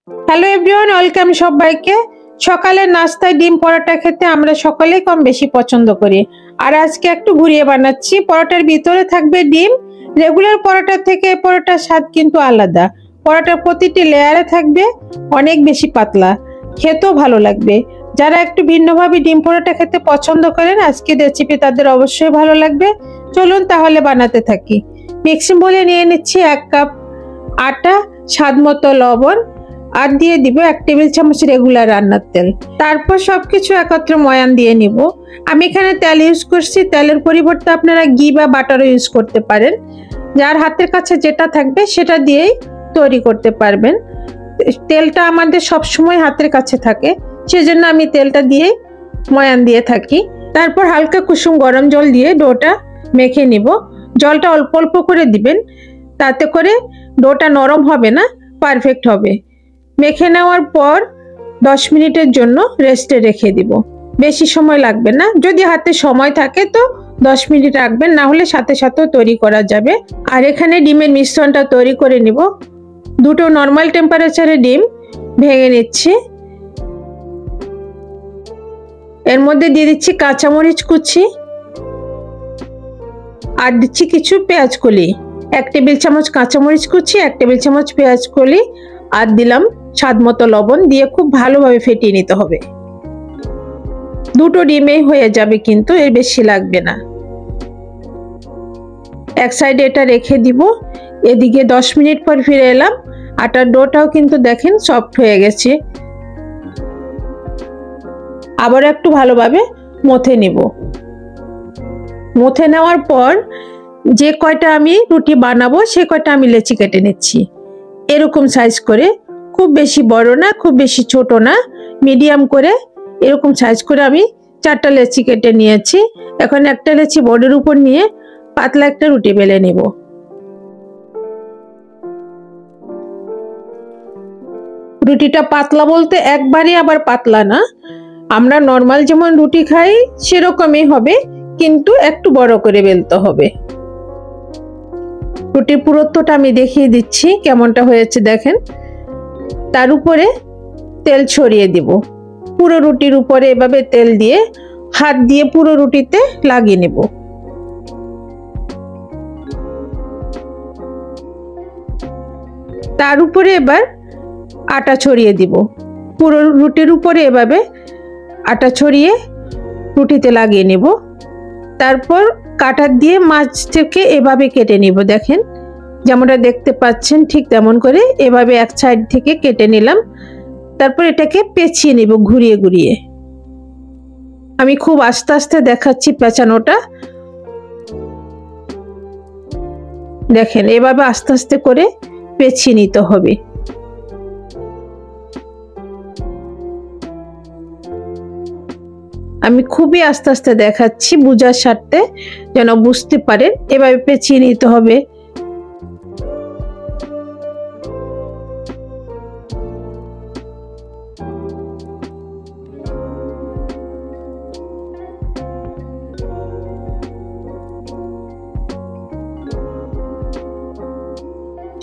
Hello everyone, welcome সবাইকে। সকালের নাস্তায় ডিম পরোটা খেতে আমরা সকলেই কম বেশি পছন্দ করি। আর আজকে একটু ঘুরিয়ে বানাচ্ছি। পরোটার ভিতরে থাকবে ডিম। রেগুলার পরোটার থেকে এই পরোটার স্বাদ কিন্তু আলাদা। পরোটার প্রতিটি লেয়ারে থাকবে অনেক বেশি পাতলা, খেতেও ভালো লাগবে। যারা একটু ভিন্নভাবে ডিম পরোটা খেতে পছন্দ করেন, আজকের রেসিপি তাদের অবশ্যই ভালো লাগবে। চলুন তাহলে বানাতে থাকি। মিক্সিং বলে নিয়ে নিচ্ছি 1 কাপ আটা, স্বাদ মতো লবণ, আর দিয়ে দিব 1 টেবিল চামচ রেগুলার রান্নার তেল। তারপর সবকিছু একত্রে ময়ান দিয়ে নিব। আমি এখানে তেল ইউজ করছি। তেলের পরিবর্তে আপনারা ঘি বা বাটারও ইউজ করতে পারেন। যার হাতের কাছে যেটা থাকবে সেটা দিয়েই তৈরি করতে পারবেন। তেলটা আমাদের সব সময় হাতের কাছে থাকে, সেজন্য আমি তেলটা দিয়ে ময়ান দিয়ে থাকি। তারপর হালকা কুসুম গরম জল দিয়ে ডোটা মেখে নিব। জলটা অল্প অল্প করে দিবেন, তাতে করে ডোটা নরম হবে না, পারফেক্ট হবে। মেখে নেওয়ার পর 10 মিনিটের জন্য রেস্টে রেখে দিব। বেশি সময় লাগবে না। যদি হাতে সময় থাকে তো 10 মিনিট রাখবেন, না হলে সাথে সাথেও তৈরি করা যাবে। আর এখানে ডিমের মিশ্রণটা তৈরি করে নিব। দুটো নর্মাল টেম্পারেচারে ডিম ভেঙে নিচ্ছি। এর মধ্যে দিয়ে দিচ্ছি কাঁচামরিচ কুচি, আর দিচ্ছি কিছু পেঁয়াজ কলি। 1 টেবিল চামচ কাঁচামরিচ কুচি, 1 টেবিল চামচ পেঁয়াজ কলি, আর দিলাম স্বাদ মতো লবণ। দিয়ে খুব ভালোভাবে ফেটিয়ে নিতে হবে। দুটো ডিমেই হয়ে যাবে, কিন্তু এর বেশি লাগবে না। এক সাইডে এটা রেখে দিব। এদিকে 10 মিনিট পর ফিরে এলাম। আটার ডোটাও কিন্তু দেখেন সফট হয়ে গেছে। আবার একটু ভালোভাবে মথে নিব। মথে নেওয়ার পর যে কয়টা আমি রুটি বানাবো সে কয়টা আমি লেচি কেটে নিচ্ছি। এরকম সাইজ করে, খুব বেশি বড় না, খুব বেশি ছোট না, মিডিয়াম করে এরকম সাইজ করে আমি 4টা লেচি কেটে নিয়েছি। এখন একটা লেচি বোর্ডের উপর নিয়ে পাতলা একটা রুটি বেলে নেব। রুটিটা পাতলা বলতে একবারই আবার পাতলা না, আমরা নর্মাল যেমন রুটি খাই সেরকমই হবে, কিন্তু একটু বড় করে বেলতে হবে। রুটির পুরুত্বটা আমি দেখিয়ে দিচ্ছি কেমনটা হয়েছে দেখেন। তার উপরে তেল ছড়িয়ে দিব। পুরো রুটির উপরে এভাবে তেল দিয়ে হাত দিয়ে পুরো রুটিতে লাগিয়ে নেব। তার উপরে এবার আটা ছড়িয়ে দিব। পুরো রুটির উপরে এভাবে আটা ছড়িয়ে রুটিতে লাগিয়ে নেব। তারপর কাঁটা দিয়ে মাছ থেকে এভাবে কেটে নিব। দেখেন যেমনটা দেখতে পাচ্ছেন ঠিক তেমন করে এভাবে এক সাইড থেকে কেটে নিলাম। তারপর এটাকে পেঁচিয়ে নিব ঘুরিয়ে ঘুরিয়ে। আমি খুব আস্তে আস্তে দেখাচ্ছি পেঁচানোটা। দেখেন এভাবে আস্তে আস্তে করে পেঁচিয়ে নিতে হবে। আমি খুবই আস্তে আস্তে দেখাচ্ছি বোঝার স্বার্থে, যেন বুঝতে পারেন। এভাবে পেঁচিয়ে নিতে হবে।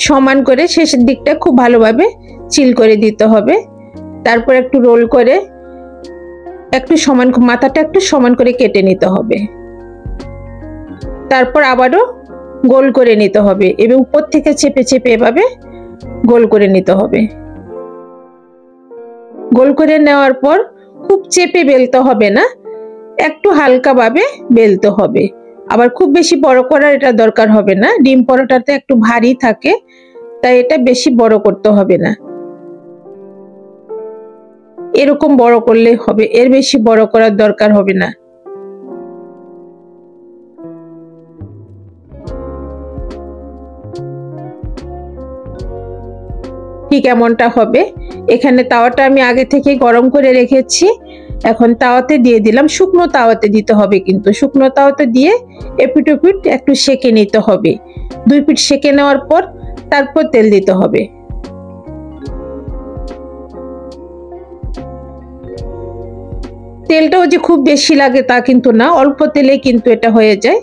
সমান করে শেষের দিকটা খুব ভালোভাবে চিল করে দিতে হবে। তারপর একটু রোল করে একটু সমান, মাথাটা একটু সমান করে কেটে নিতে হবে। তারপর আবারও গোল করে নিতে হবে। এবার উপর থেকে চেপে চেপে এভাবে গোল করে নিতে হবে। গোল করে নেওয়ার পর খুব চেপে বেলতে হবে না, একটু হালকাভাবে বেলতে হবে। আবার খুব বেশি বড় করার এটা দরকার হবে না। ডিম পরোটাতে একটু ভারী থাকে, তাই এটা বেশি বড় করতে হবে না। এরকম বড় করলে হবে, এর বেশি বড় করার দরকার হবে না। ঠিক এমনটা হবে। এখানে তাওয়াটা আমি আগে থেকে গরম করে রেখেছি। এখন তাওয়াতে দিয়ে দিলাম। শুকনো তাওয়াতে দিতে হবে, কিন্তু শুকনো তাওয়াতে দিয়ে এপিট ওপিট একটু সেকে নিতে হবে। 2 পিঠ সেকে নেওয়ার পর তারপর তেল দিতে হবে। তেলটাও যে খুব বেশি লাগে তা কিন্তু না, অল্প তেলে কিন্তু এটা হয়ে যায়।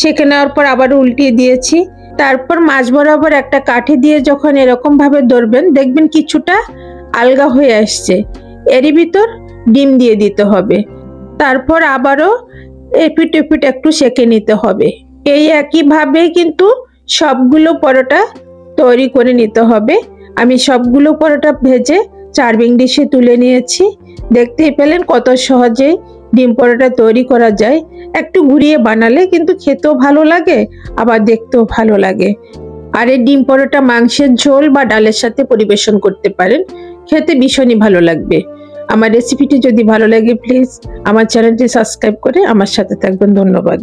সেকে নেওয়ার পর আবার উল্টিয়ে দিয়েছি। তারপর মাঝ বরাবর একটা কাঠি দিয়ে যখন এরকম ভাবে ধরবেন, দেখবেন কিছুটা আলগা হয়ে আসছে। এরই ভিতর ডিম দিয়ে দিতে হবে। তারপর আবারও এপিট এপিট একটু সেঁকে নিতে হবে। এই একইভাবে কিন্তু সবগুলো পরোটা তৈরি করে নিতে হবে। আমি সবগুলো পরোটা ভেজে সার্ভিং ডিশে তুলে নিয়েছি। দেখতেই পেলেন কত সহজে ডিম পরোটা তৈরি করা যায়। একটু ঘুরিয়ে বানালে কিন্তু খেতেও ভালো লাগে, আবার দেখতেও ভালো লাগে। আর এই ডিম পরোটা মাংসের ঝোল বা ডালের সাথে পরিবেশন করতে পারেন, খেতে ভীষণই ভালো লাগবে। আমার রেসিপিটি যদি ভালো লাগে প্লিজ আমার চ্যানেলটি সাবস্ক্রাইব করে আমার সাথে থাকবেন। ধন্যবাদ।